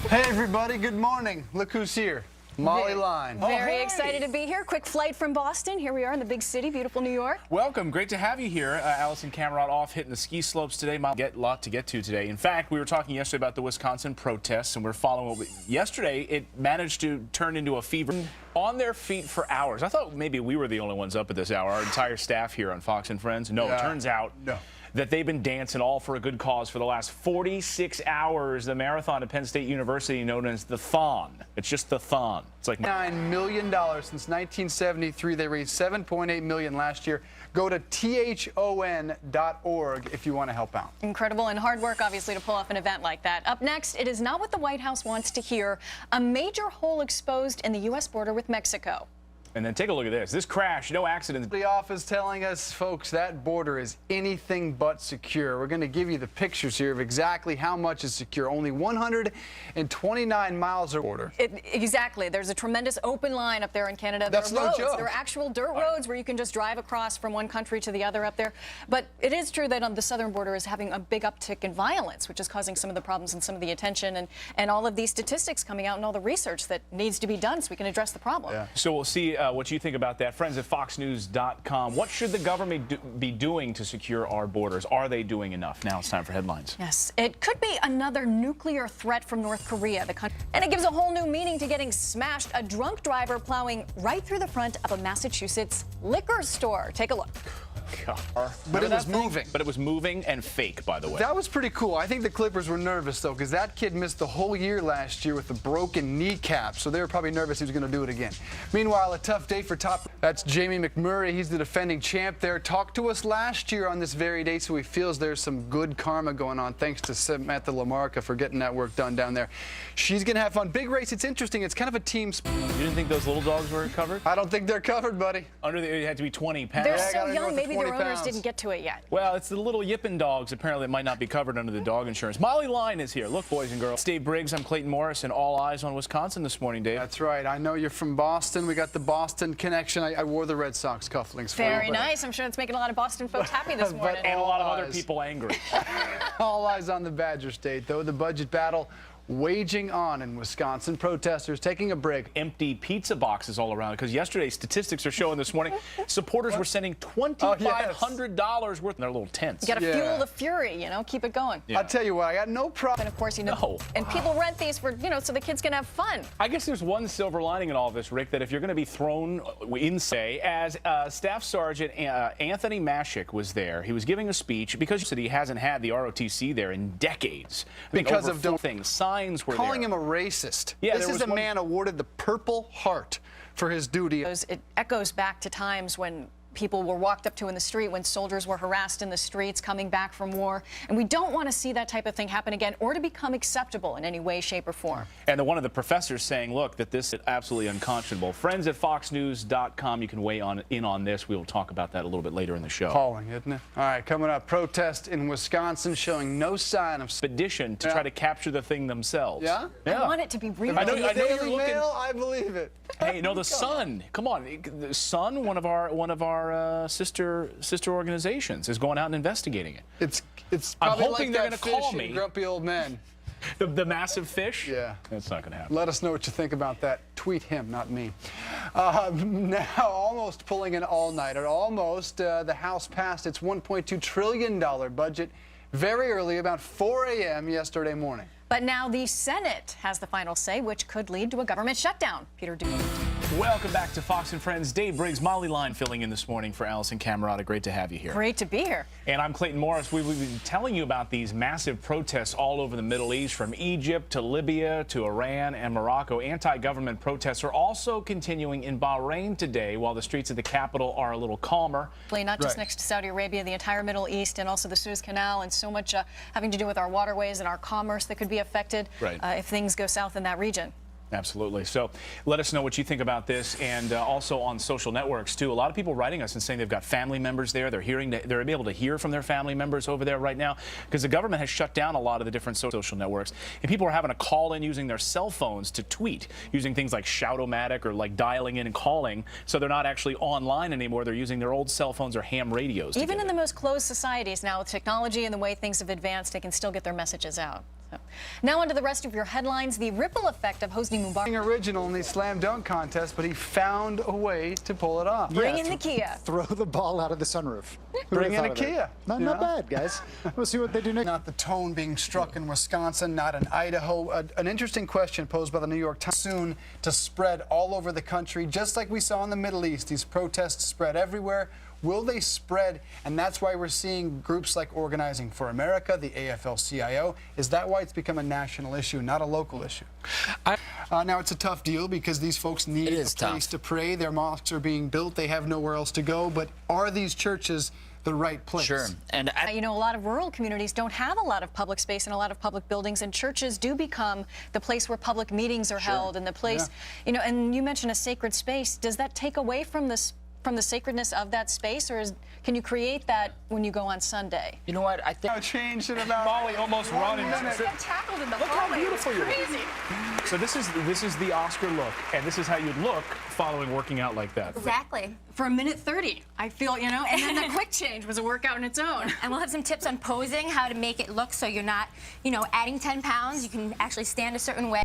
Hey everybody, good morning. Look who's here. Molly Line. Very excited to be here. Quick flight from Boston. Here we are in the big city, beautiful New York. Welcome. Great to have you here. Alisyn Camerot off hitting the ski slopes today. A lot to get to today. In fact, we were talking yesterday about the Wisconsin protests, and we're following what yesterday it managed to turn into a fever. On their feet for hours. I thought maybe we were the only ones up at this hour. Our entire staff here on Fox and Friends. No, it turns out that they've been dancing all for a good cause for the last 46 hours. The marathon at Penn State University, known as the Thon. It's just the Thon. It's like $9 million since 1973. They raised $7.8 million last year. Go to thon.org if you want to help out. Incredible and hard work, obviously, to pull off an event like that. Up next, it is not what the White House wants to hear. A major hole exposed in the U.S. border with Mexico. And then take a look at this. This crash, no accidents. The office telling us, folks, that border is anything but secure. We're going to give you the pictures here of exactly how much is secure. Only 129 miles of border. Exactly. There's a tremendous open line up there in Canada. That's there are no roads. joke. There are actual dirt roads where you can just drive across from one country to the other up there. But it is true that on the southern border is having a big uptick in violence, which is causing some of the problems and some of the attention and all of these statistics coming out and all the research that needs to be done so we can address the problem. Yeah. So we'll see what you think about that. Friends at foxnews.com. What should the government be doing to secure our borders? Are they doing enough? Now it's time for headlines. Yes, it could be another nuclear threat from North Korea. And it gives a whole new meaning to getting smashed. A drunk driver plowing right through the front of a Massachusetts liquor store. Take a look. God. But it was moving. But it was moving and fake, by the way. That was pretty cool. I think the Clippers were nervous, though, because that kid missed the whole year last year with a broken kneecap, so they were probably nervous he was going to do it again. Meanwhile, a tough day for top. That's Jamie McMurray. He's the defending champ there. Talked to us last year on this very day, so he feels there's some good karma going on, thanks to Samantha Lamarca for getting that work done down there. She's going to have fun. Big race. It's interesting. It's kind of a team sport. You didn't think those little dogs were covered? I don't think they're covered, buddy. It had to be 20 pounds. They're Yeah, so young, maybe their owners pounds. didn't get to it yet. Well, it's the little yipping dogs. Apparently, it might not be covered under the dog insurance. Molly Line is here. Look, boys and girls. Dave Briggs, I'm Clayton Morris, and all eyes on Wisconsin this morning, Dave. That's right. I know you're from Boston. We got the Boston connection. I wore the Red Sox cufflinks for you. Very nice. I'm sure it's making a lot of Boston folks happy this morning. And a lot of other people angry. All eyes on the Badger State, though. The budget battle waging on in Wisconsin. Protesters taking a break. Empty pizza boxes all around, because yesterday statistics are showing this morning supporters were sending $2,500 worth in their little tents. You got to fuel the fury, you know, keep it going. Yeah. I'll tell you what, I got no problem. And of course, you know, and people rent these for, you know, so the kids can have fun. I guess there's one silver lining in all of this, Rick, that if you're going to be thrown in, say, as Staff Sergeant Anthony Mashik was there, he was giving a speech because he hasn't had the ROTC there in decades. Because of things. Signs were calling there. him a racist. Yeah, this is a man awarded the Purple Heart for his duty. It echoes back to times when people were walked up to in the street, when soldiers were harassed in the streets coming back from war. And we don't want to see that type of thing happen again or to become acceptable in any way, shape, or form. And one of the professors saying, look, that this is absolutely unconscionable. Friends at foxnews.com, you can weigh in on this. We will talk about that a little bit later in the show. Appalling, isn't it? All right, coming up, protest in Wisconsin showing no sign of expedition to try to capture the thing themselves. Yeah? I want it to be real. I know you're Daily looking. Mail, I believe it. Hey, no, the Sun. Come on, the Sun, one of our sister organizations, is going out and investigating it. It's I'm probably hoping like they're that going to call fish in me. Grumpy Old Men. The massive fish. Yeah, that's not going to happen. Let us know what you think about that. Tweet him, not me. Now, almost pulling an all-nighter. Almost. The House passed its $1.2 trillion budget very early, about 4 a.m. yesterday morning. But now the Senate has the final say, which could lead to a government shutdown. Peter Duke. Welcome back to Fox and Friends. Dave Briggs, Molly Line filling in this morning for Alisyn Camerot. Great to have you here. Great to be here. And I'm Clayton Morris. We've been telling you about these massive protests all over the Middle East, from Egypt to Libya to Iran and Morocco. Anti-government protests are also continuing in Bahrain today, while the streets of the capital are a little calmer. Not just next to Saudi Arabia, the entire Middle East, and also the Suez Canal, and so much having to do with our waterways and our commerce that could be affected if things go south in that region. Absolutely. So let us know what you think about this, and also on social networks too. A lot of people writing us and saying they've got family members there. They're able to hear from their family members over there right now, because the government has shut down a lot of the different social networks, and people are having to call in using their cell phones to tweet, using things like Shout-O-Matic or like dialing in and calling. So they're not actually online anymore. They're using their old cell phones or ham radios. Even in the most closed societies now, with technology and the way things have advanced, they can still get their messages out. Now on to the rest of your headlines. The ripple effect of Hosni Mubarak. Original in the slam dunk contest, but he found a way to pull it off. Bring in the Kia. Throw the ball out of the sunroof. Bring in a Kia. Not bad, guys. We'll see what they do next. Not the tone being struck in Wisconsin, not in Idaho. An interesting question posed by the New York Times. Soon to spread all over the country, just like we saw in the Middle East. These protests spread everywhere. Will they spread? And that's why we're seeing groups like Organizing for America, the AFL-CIO. Is that why it's become a national issue, not a local issue? Now, it's a tough deal because these folks need a place to pray. Their mosques are being built. They have nowhere else to go. But are these churches the right place? Sure. And you know, a lot of rural communities don't have a lot of public space and a lot of public buildings, and churches do become the place where public meetings are held and the place, you know, and you mentioned a sacred space. Does that take away from the sacredness of that space, or can you create that when you go on Sunday? you know what? I think I changed it about Molly almost running. Get tackled in the Look how beautiful you crazy. So this is the Oscar look, and this is how you'd look following working out like that. Exactly. For a minute 30, I feel, you know, and then the quick change was a workout in its own. And we'll have some tips on posing, how to make it look so you're not, you know, adding 10 pounds. You can actually stand a certain way.